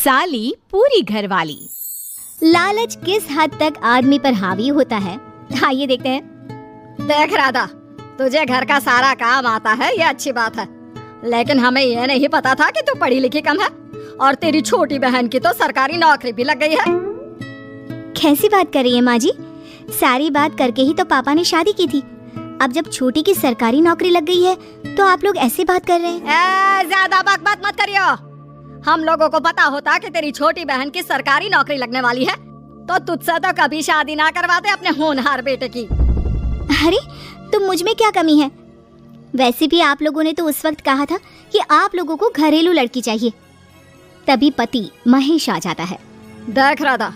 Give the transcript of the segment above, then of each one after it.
साली पूरी घरवाली। लालच किस हद तक आदमी पर हावी होता है, आइए देखते हैं। देख राधा, तुझे घर का सारा काम आता है, ये अच्छी बात है, लेकिन हमें ये नहीं पता था कि तू पढ़ी लिखी कम है और तेरी छोटी बहन की तो सरकारी नौकरी भी लग गई है। कैसी बात कर रही है माँ जी? सारी बात करके ही तो पापा ने शादी की थी। अब जब छोटी की सरकारी नौकरी लग गई है तो आप लोग ऐसे बात कर रहे हैं। ज्यादा बकवास मत करियो। हम लोगों को पता होता कि तेरी छोटी बहन की सरकारी नौकरी लगने वाली है तो तुझसे तो कभी शादी ना करवाते अपने होनहार बेटे की। अरे तो मुझ में क्या कमी है? वैसे भी आप लोगों ने तो उस वक्त कहा था कि आप लोगों को घरेलू लड़की चाहिए, तभी पति महेश आ जाता है। देख राधा,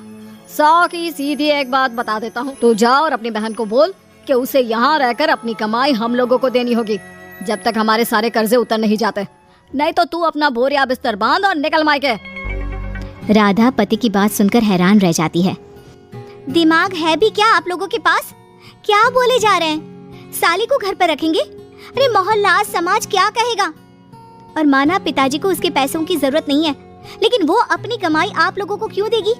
100 की सीधी एक बात बता देता हूँ, तू जा और अपनी बहन को बोल कि उसे यहाँ रहकर अपनी कमाई हम लोगों को देनी होगी जब तक हमारे सारे कर्जे उतर नहीं जाते, नहीं तो तू अपना बोरिया बिस्तर बांध और निकल मायके। राधा पति की बात सुनकर हैरान रह जाती है। दिमाग है भी क्या आप लोगों के पास? क्या बोले जा रहे हैं? साली को घर पर रखेंगे? अरे मोहल्ला समाज क्या कहेगा? और माना पिताजी को उसके पैसों की जरूरत नहीं है, लेकिन वो अपनी कमाई आप लोगों को क्यों देगी?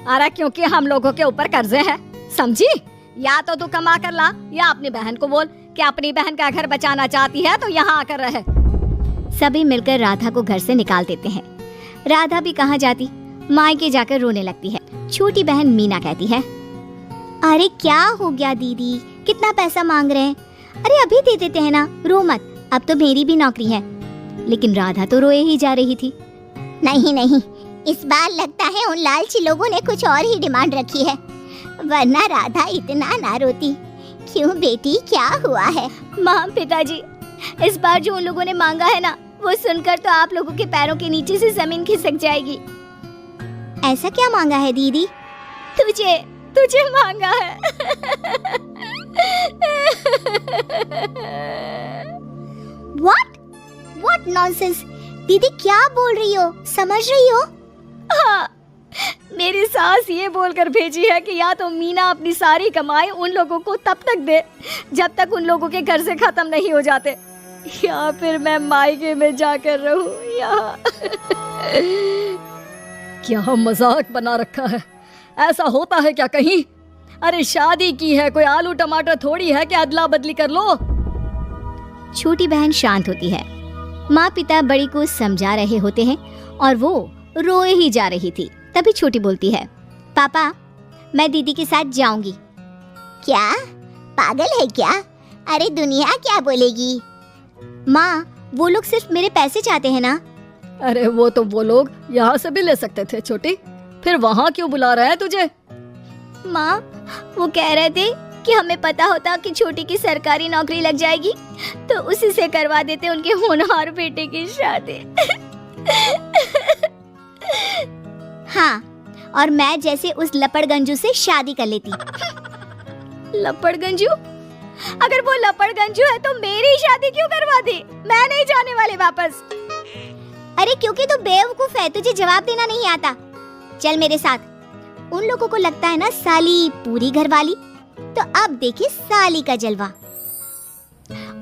अरे क्योंकि हम लोगों के ऊपर कर्जे हैं, समझी? या तो तू कमा कर ला या अपनी बहन को बोल कि अपनी बहन का घर बचाना चाहती है तो यहाँ आकर रहे। सभी मिलकर राधा को घर से निकाल देते हैं। राधा भी कहाँ जाती, मायके जाकर रोने लगती है। छोटी बहन मीना कहती है, अरे क्या हो गया दीदी, कितना पैसा मांग रहे हैं? अरे अभी दे देते हैं ना, रो मत, अब तो मेरी भी नौकरी है। लेकिन राधा तो रोए ही जा रही थी। नहीं नहीं, इस बार लगता है उन लालची लोगों ने कुछ और ही डिमांड रखी है, वरना राधा इतना ना रोती। क्यों बेटी, क्या हुआ है? माँ पिताजी, इस बार जो उन लोगों ने मांगा है ना, वो सुनकर तो आप लोगों के पैरों के नीचे से जमीन खिसक जाएगी। ऐसा क्या मांगा है दीदी? तुझे मांगा है। What nonsense? दीदी क्या बोल रही हो, समझ रही हो? हाँ, मेरी सास ये बोलकर भेजी है कि या तो मीना अपनी सारी कमाई उन लोगों को तब तक दे जब तक उन लोगों के कर्जे खत्म नहीं हो जाते, या फिर मैं मायके में जाकर रहूं यहाँ। क्या मजाक बना रखा है? ऐसा होता है क्या कहीं? अरे शादी की है, कोई आलू टमाटर थोड़ी है कि अदला बदली कर लो। छोटी बहन शांत होती है। माँ पिता बड़ी को समझा रहे होते हैं और वो रोए ही जा रही थी। तभी छोटी बोलती है, पापा मैं दीदी के साथ जाऊंगी। क्या पागल है क्या? अरे दुनिया क्या बोलेगी? माँ वो लोग सिर्फ मेरे पैसे चाहते हैं ना। अरे वो लोग यहाँ से भी ले सकते थे छोटी, फिर वहाँ क्यों बुला रहा है तुझे? माँ वो कह रहे थे कि हमें पता होता कि छोटी की सरकारी नौकरी लग जाएगी तो उसी से करवा देते उनके होनहार बेटे की शादी। हाँ, और मैं जैसे उस लपड़गंजू से शादी कर लेती। लपड़गंजू? अगर वो लपड़गंजू है तो मेरी शादी क्यों करवा दी? मैं नहीं जाने वाली वापस। अरे क्योंकि तू बेवकूफ है, तुझे जवाब देना नहीं आता। चल मेरे साथ। उन लोगों को लगता है ना साली पूरी घरवाली, तो अब देखिए साली का जलवा।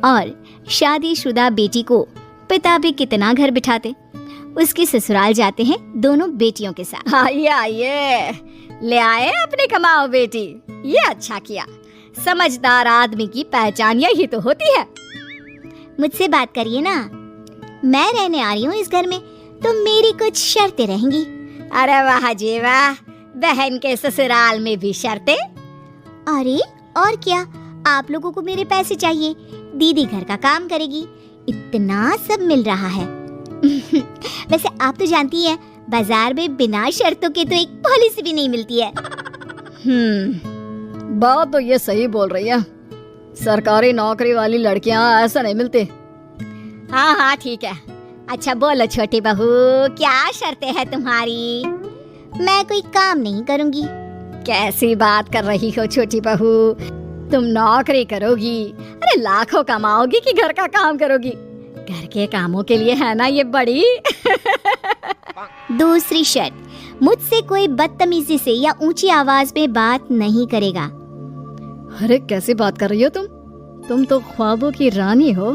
और शादीशुदा बेटी को पिता भी कितना घर बिठाते। उसके ससुराल जाते हैं दोनों बेटियों के साथ। आइए आइए, ले आए अपनी कमाओ बेटी, ये अच्छा किया। समझदार आदमी की पहचान यही तो होती है। मुझसे बात करिए ना, मैं रहने आ रही हूँ इस घर में, तो मेरी कुछ शर्तें रहेंगी। अरे वाह जी वाह, बहन के ससुराल में भी शर्तें? अरे और क्या, आप लोगों को मेरे पैसे चाहिए, दीदी घर का काम करेगी, इतना सब मिल रहा है। वैसे आप तो जानती हैं, बाजार में बिना शर्तों के तो एक पॉलिसी भी नहीं मिलती है। बात तो ये सही बोल रही है, सरकारी नौकरी वाली लड़कियां ऐसा नहीं मिलती। हाँ हाँ ठीक है। अच्छा बोलो छोटी बहू, क्या शर्तें हैं तुम्हारी? मैं कोई काम नहीं करूंगी। कैसी बात कर रही हो छोटी बहू, तुम नौकरी करोगी? अरे लाखों कमाओगी कि घर का काम करोगी? घर के कामों के लिए है ना ये बड़ी। दूसरी शर्त, मुझसे कोई बदतमीजी से या ऊंची आवाज में बात नहीं करेगा। अरे कैसी बात कर रही हो तुम तो ख्वाबों की रानी हो।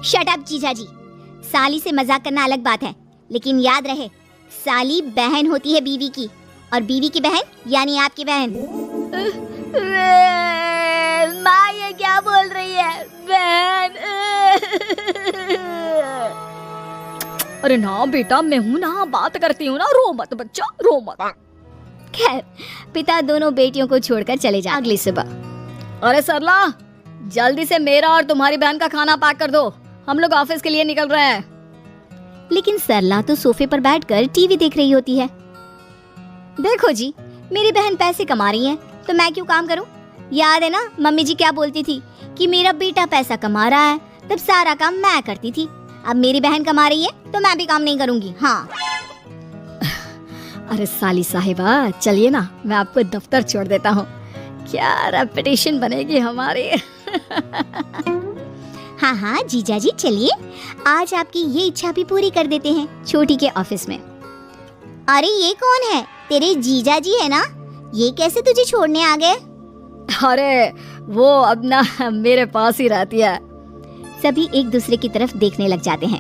शट अप जीजा जी, साली से मजाक करना अलग बात है, लेकिन याद रहे साली बहन होती है बीवी की, और बीवी की बहन यानी आपकी बहन। माँ ये क्या बोल रही है? बहन। अरे ना बेटा, मैं हूँ ना, बात करती हूँ ना, रो मत बच्चा, रो मत। खैर, पिता दोनों बेटियों को छोड़कर चले जाते। अगली सुबह, अरे सरला, जल्दी से मेरा और तुम्हारी बहन का खाना पैक कर दो, हम लोग ऑफिस के लिए निकल रहे हैं। लेकिन सरला तो सोफे पर बैठकर टीवी देख रही होती है। देखो जी, मेरी बहन पैसे कमा रही है तो मैं क्यों काम करूं? याद है ना मम्मी जी क्या बोलती थी कि मेरा बेटा पैसा कमा रहा है, तब सारा काम मैं करती थी। अब मेरी बहन कमा रही है तो मैं भी काम नहीं करूंगी। हाँ। अरे साली साहिबा, चलिए ना, मैं आपको दफ्तर छोड़ देता हूँ। क्या रेपुटेशन बनेगी हमारी। हाँ हाँ जीजा जी चलिए, आज आपकी ये इच्छा भी पूरी कर देते हैं। छोटी के ऑफिस में, अरे ये कौन है? तेरे जीजा जी है ना? ये कैसे तुझे छोड़ने आ गए? अरे वो अब ना मेरे पास ही रहती है। सभी एक दूसरे की तरफ देखने लग जाते हैं।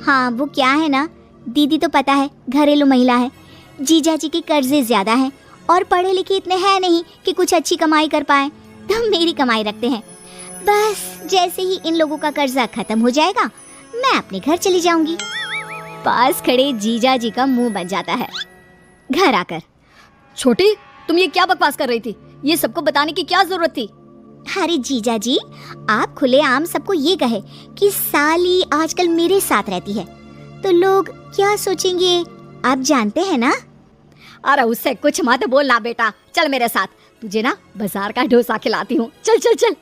हाँ वो क्या है ना, दीदी तो पता है घरेलू महिला है, जीजा जी के कर्जे ज्यादा हैं और पढ़े लिखे इतने हैं नहीं कि कुछ अच्छी कमाई कर पाए, तो मेरी कमाई रखते हैं। बस जैसे ही इन लोगों का कर्जा खत्म हो जाएगा मैं अपने घर चली जाऊंगी। पास खड़े जीजा जी का मुंह बन जाता है। घर आकर, छोटी, तुम ये क्या बकवास कर रही थी? ये सबको बताने की क्या जरूरत थी? अरे जीजा जी, आप खुलेआम सबको ये कहे कि साली आजकल मेरे साथ रहती है तो लोग क्या सोचेंगे आप जानते हैं ना। अरे उससे कुछ मत बोलना बेटा, चल मेरे साथ, तुझे ना बाजार का डोसा खिलाती हूँ। चल चल चल।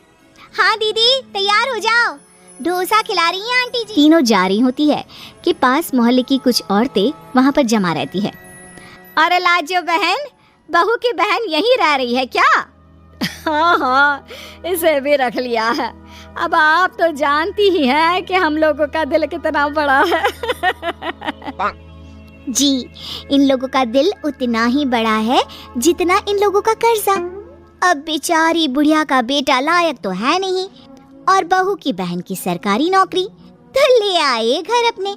हाँ दीदी तैयार हो जाओ, डोसा खिला रही हैं आंटी जी। तीनों जा रही होती है कि पास मोहल्ले की कुछ औरतें वहाँ पर जमा रहती है। अरे लाजो बहन, बहू की बहन यहीं रह रही है क्या? हाँ हाँ, इसे भी रख लिया है। अब आप तो जानती ही हैं कि हम लोगों का दिल कितना बड़ा है। जी, इन लोगों का दिल उतना ही बड़ा है जितना इन लोगों का कर्जा। अब बेचारी बुढ़िया का बेटा लायक तो है नहीं और बहू की बहन की सरकारी नौकरी, तो ले आए घर अपने।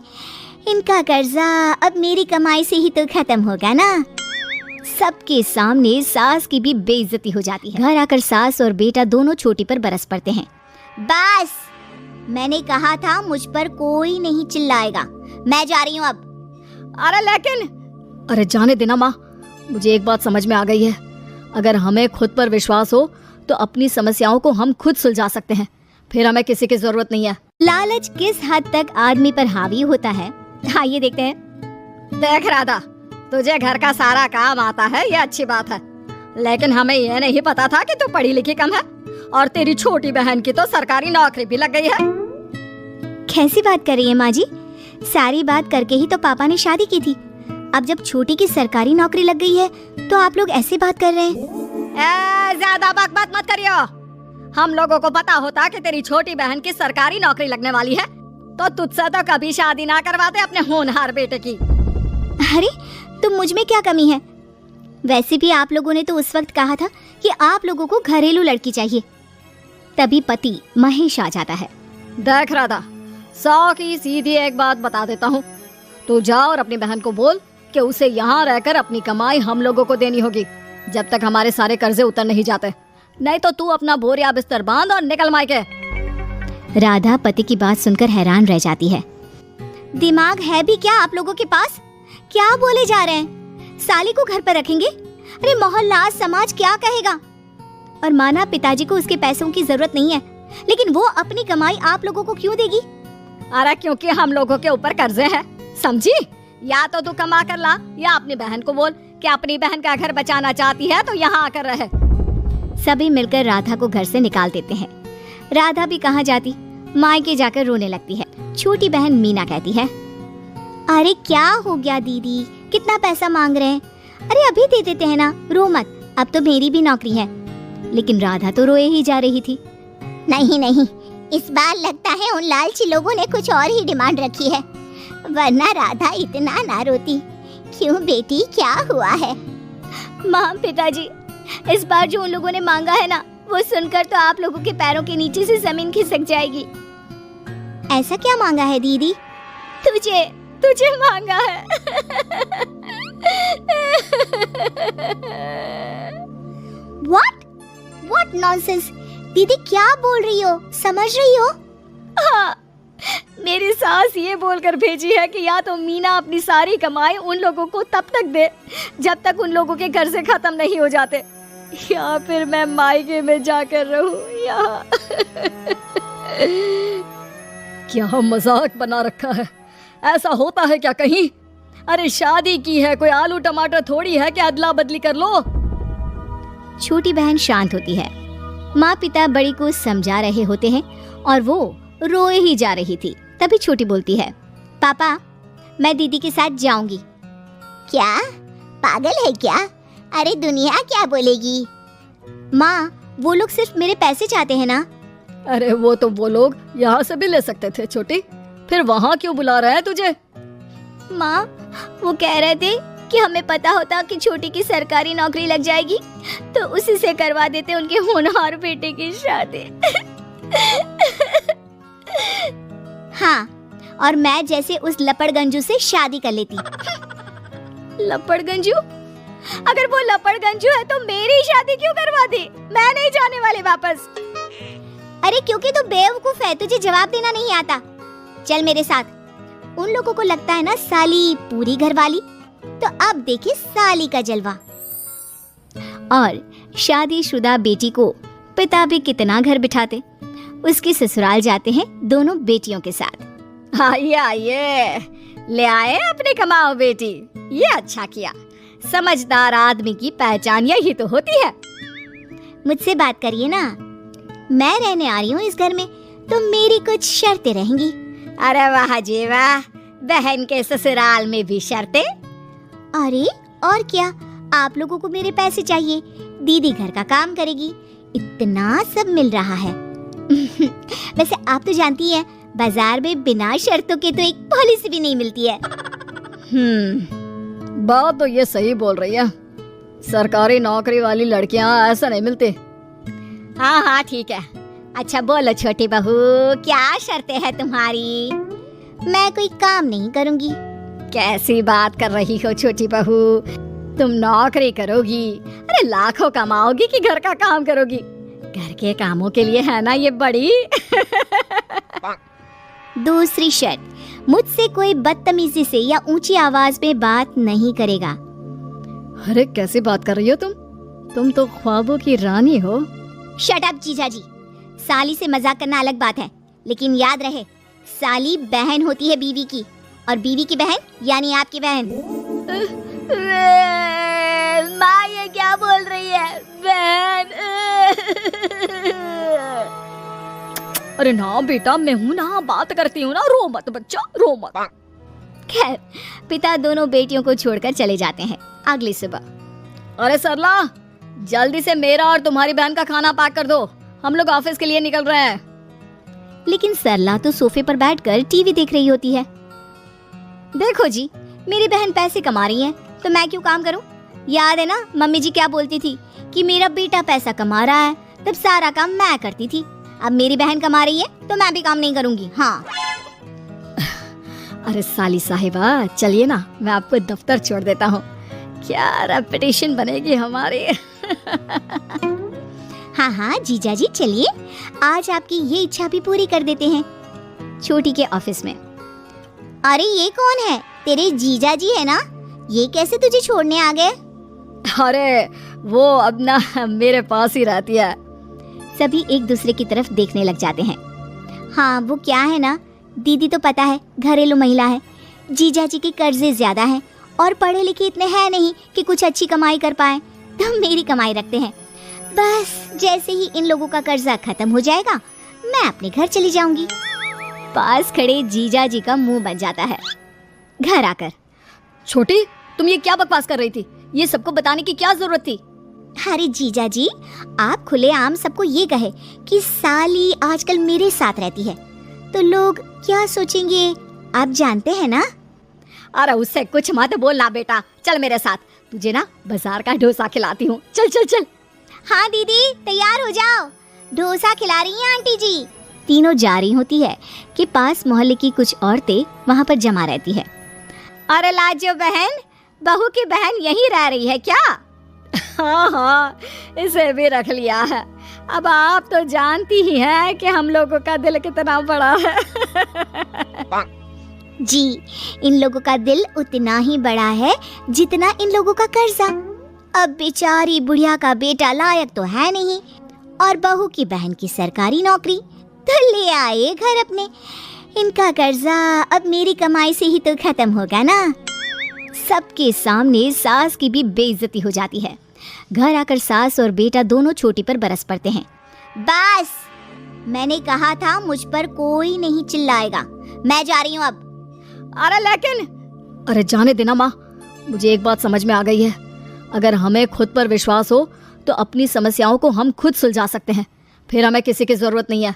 इनका कर्जा अब मेरी कमाई से ही तो खत्म होगा ना। सबके सामने सास की भी बेइज्जती हो जाती है। घर आकर सास और बेटा दोनों छोटी पर बरस पड़ते हैं। बस, मैंने कहा था मुझ पर कोई नहीं चिल्लाएगा, मैं जा रही हूँ अब। अरे लेकिन, अरे जाने देना माँ, मुझे एक बात समझ में आ गई है, अगर हमें खुद पर विश्वास हो तो अपनी समस्याओं को हम खुद सुलझा सकते हैं, फिर हमें किसी की जरूरत नहीं है। लालच किस हद तक आदमी पर हावी होता है, आइए देखते हैं। देख राधा, तुझे घर का सारा काम आता है, ये अच्छी बात है, लेकिन हमें ये नहीं पता था कि तू पढ़ी लिखी कम है और तेरी छोटी बहन की तो सरकारी नौकरी भी लग गई है। कैसी बात कर रही है माँ जी? सारी बात करके ही तो पापा ने शादी की थी। अब जब छोटी की सरकारी नौकरी लग गई है तो आप लोग ऐसी बात कर रहे हैं। ज्यादा बकवास मत करियो। हम लोगों को पता होता कि तेरी छोटी बहन की सरकारी नौकरी लगने वाली है तो तुझसे तो कभी शादी ना करवाते अपने होनहार बेटे की। अरे तो मुझ में क्या कमी है? वैसे भी आप लोगों ने तो उस वक्त कहा था कि आप लोगों को घरेलू लड़की चाहिए। तभी पति महेश आ जाता है। देख राधा, 100 की सीधी एक बात बता देता हूँ, तू जा और अपनी बहन को बोल कि उसे यहाँ रहकर अपनी कमाई हम लोगों को देनी होगी जब तक हमारे सारे कर्जे उतर नहीं जाते, नहीं तो तू अपना बोरिया बिस्तर बांध और निकल मायके। राधा पति की बात सुनकर हैरान रह जाती है। दिमाग है भी क्या आप लोगों के पास? क्या बोले जा रहे हैं? साली को घर पर रखेंगे? अरे मोहल्ला समाज क्या कहेगा? और माना पिताजी को उसके पैसों की जरूरत नहीं है, लेकिन वो अपनी कमाई आप लोगों को क्यों देगी? अरे क्योंकि हम लोगों के ऊपर कर्जे हैं, समझी? या तो तू कमा कर ला या अपनी बहन को बोल कि अपनी बहन का घर बचाना चाहती है तो यहाँ आकर रहे। सभी मिलकर राधा को घर से निकाल देते हैं। राधा भी कहाँ जाती, मायके जाकर रोने लगती है। छोटी बहन मीना कहती है, अरे क्या हो गया दीदी, कितना पैसा मांग रहे हैं? अरे अभी दे देते हैं ना, रो मत, अब तो मेरी भी नौकरी है। लेकिन राधा तो रोए ही जा रही थी। नहीं नहीं, इस बार लगता है उन लालची लोगों ने कुछ और ही डिमांड रखी है, वरना राधा इतना ना रोती। क्यों बेटी, क्या हुआ है? माँ, पिताजी, इस बार जो उन लोगों ने मांगा है ना, वो सुनकर तो आप लोगों के पैरों के नीचे से जमीन खिसक जाएगी। ऐसा क्या मांगा है दीदी? तुझे तुझे मांगा है। What nonsense? दीदी क्या बोल रही हो? समझ रही हो? हाँ, मेरी सास ये बोलकर भेजी है कि या तो मीना अपनी सारी कमाई उन लोगों को तब तक दे जब तक उन लोगों के कर्जे खत्म नहीं हो जाते, या फिर मैं मायके में जाकर रहूं यहाँ। क्या मजाक बना रखा है, ऐसा होता है क्या कहीं? अरे शादी की है, कोई आलू टमाटर थोड़ी है कि अदला बदली कर लो। छोटी बहन शांत होती है। माँ पिता बड़ी को समझा रहे होते हैं और वो रोए ही जा रही थी। तभी छोटी बोलती है, पापा मैं दीदी के साथ जाऊंगी। क्या पागल है क्या? अरे दुनिया क्या बोलेगी? माँ वो लोग सिर्फ मेरे पैसे चाहते हैं ना। अरे वो लोग यहाँ से भी ले सकते थे छोटी, फिर वहाँ क्यों बुला रहा है तुझे? माँ वो कह रहे थे कि हमें पता होता कि छोटी की सरकारी नौकरी लग जाएगी तो उसी से करवा देते उनके होनहार बेटे की शादी। हाँ, और मैं जैसे उस लपड़गंजू से शादी कर लेती। लपड़गंजू? अगर वो लपड़गंजू है तो मेरी शादी क्यों करवा दी? मैं नहीं जाने वाली वापस। अरे क्योंकि तू बेवकूफ है, तुझे जवाब देना नहीं आता। चल मेरे साथ। उन लोगों को लगता है ना साली पूरी घरवाली, तो अब देखिए साली का जलवा। और शादीशुदा बेटी को पिता भी कितना घर बिठाते। उसके ससुराल जाते हैं दोनों बेटियों के साथ। आइए आइए, ले आए अपने कमाओ बेटी, ये अच्छा किया। समझदार आदमी की पहचान यही तो होती है। मुझसे बात करिए ना, मैं रहने आ रही हूँ इस घर में, तो मेरी कुछ शर्तें रहेंगी। अरे वाह जी वाह, बहन के ससुराल में भी शर्तें? अरे और क्या, आप लोगों को मेरे पैसे चाहिए, दीदी घर का काम करेगी, इतना सब मिल रहा है। वैसे आप तो जानती हैं, बाजार में बिना शर्तों के तो एक पॉलिसी भी नहीं मिलती है। बात तो ये सही बोल रही है, सरकारी नौकरी वाली लड़कियां ऐसा नहीं मिलती। हाँ हाँ ठीक है। अच्छा बोलो छोटी बहू, क्या शर्तें हैं तुम्हारी? मैं कोई काम नहीं करूँगी। कैसी बात कर रही हो छोटी बहू, तुम नौकरी करोगी? अरे लाखों कमाओगी कि घर का काम करोगी? घर के कामों के लिए है ना ये बड़ी। दूसरी शर्त, मुझसे कोई बदतमीजी से या ऊंची आवाज में बात नहीं करेगा। अरे कैसी बात कर रही हो तुम तो ख्वाबों की रानी हो। शट अप जीजा जी, साली से मजाक करना अलग बात है, लेकिन याद रहे साली बहन होती है बीवी की, और बीवी की बहन यानी आपकी बहन। माँ ये क्या बोल रही है? बहन? अरे ना बेटा, मैं हूँ ना, बात करती हूँ ना, रो मत बच्चा, रो मत। खैर पिता दोनों बेटियों को छोड़कर चले जाते हैं। अगली सुबह, अरे सरला, जल्दी से मेरा और तुम्हारी बहन का खाना पैक कर दो, हम लोग ऑफिस के लिए निकल रहे हैं। लेकिन सरला तो सोफे पर बैठकर टीवी देख रही होती है। देखो जी, मेरी बहन पैसे कमा रही है तो मैं क्यों काम करूं? याद है ना मम्मी जी क्या बोलती थी कि मेरा बेटा पैसा कमा रहा है, तब सारा काम मैं करती थी। अब मेरी बहन कमा रही है तो मैं भी काम नहीं करूंगी। हाँ। अरे साली साहिबा, चलिए ना, मैं आपको दफ्तर छोड़ देता हूँ, क्या रेपुटेशन बनेगी हमारी। हाँ हाँ जीजा जी चलिए, आज आपकी ये इच्छा भी पूरी कर देते हैं। छोटी के ऑफिस में, अरे ये कौन है? तेरे जीजा जी है ना? ये कैसे तुझे छोड़ने आ गए? अरे वो अब ना मेरे पास ही रहती है। सभी एक दूसरे की तरफ देखने लग जाते हैं। हाँ वो क्या है ना, दीदी तो पता है घरेलू महिला है, जीजा जी के कर्जे ज्यादा हैं और पढ़े लिखे इतने हैं नहीं कि कुछ अच्छी कमाई कर पाए, तो मेरी कमाई रखते हैं। बस जैसे ही इन लोगों का कर्जा खत्म हो जाएगा, मैं अपने घर चली जाऊंगी। पास खड़े जीजा जी का मुंह बन जाता है। घर आकर, छोटी तुम ये क्या बकवास कर रही थी? ये सबको बताने की क्या जरूरत थी? अरे जीजा जी, आप खुलेआम सबको ये कहे कि साली आजकल मेरे साथ रहती है, तो लोग क्या सोचेंगे आप जानते हैं ना। अरे उससे कुछ मत बोलना बेटा, चल मेरे साथ, तुझे ना बाजार का डोसा खिलाती हूँ, चल चल चल। हाँ दीदी तैयार हो जाओ, डोसा खिला रही हैं आंटी जी। तीनों जा रही होती है कि पास मोहल्ले की कुछ औरतें वहाँ पर जमा रहती है। अरे लाजो बहन, बहू की बहन यहीं रह रही है क्या? हाँ हाँ, इसे भी रख लिया है। अब आप तो जानती ही हैं कि हम लोगों का दिल कितना बड़ा है। जी, इन लोगों का दिल उतना ही बड़ा है जितना इन लोगों का कर्जा। अब बेचारी बुढ़िया का बेटा लायक तो है नहीं और बहू की बहन की सरकारी नौकरी, तो ले आए घर अपने। इनका कर्जा अब मेरी कमाई से ही तो खत्म होगा ना। सबके सामने सास की भी बेइज्जती हो जाती है। घर आकर सास और बेटा दोनों छोटी पर बरस पड़ते हैं। बस, मैंने कहा था मुझ पर कोई नहीं चिल्लाएगा। मैं जा रही हूँ अब। अरे लेकिन, अरे जाने देना माँ, मुझे एक बात समझ में आ गई है। अगर हमें खुद पर विश्वास हो तो अपनी समस्याओं को हम खुद सुलझा सकते हैं, फिर हमें किसी की जरूरत नहीं है।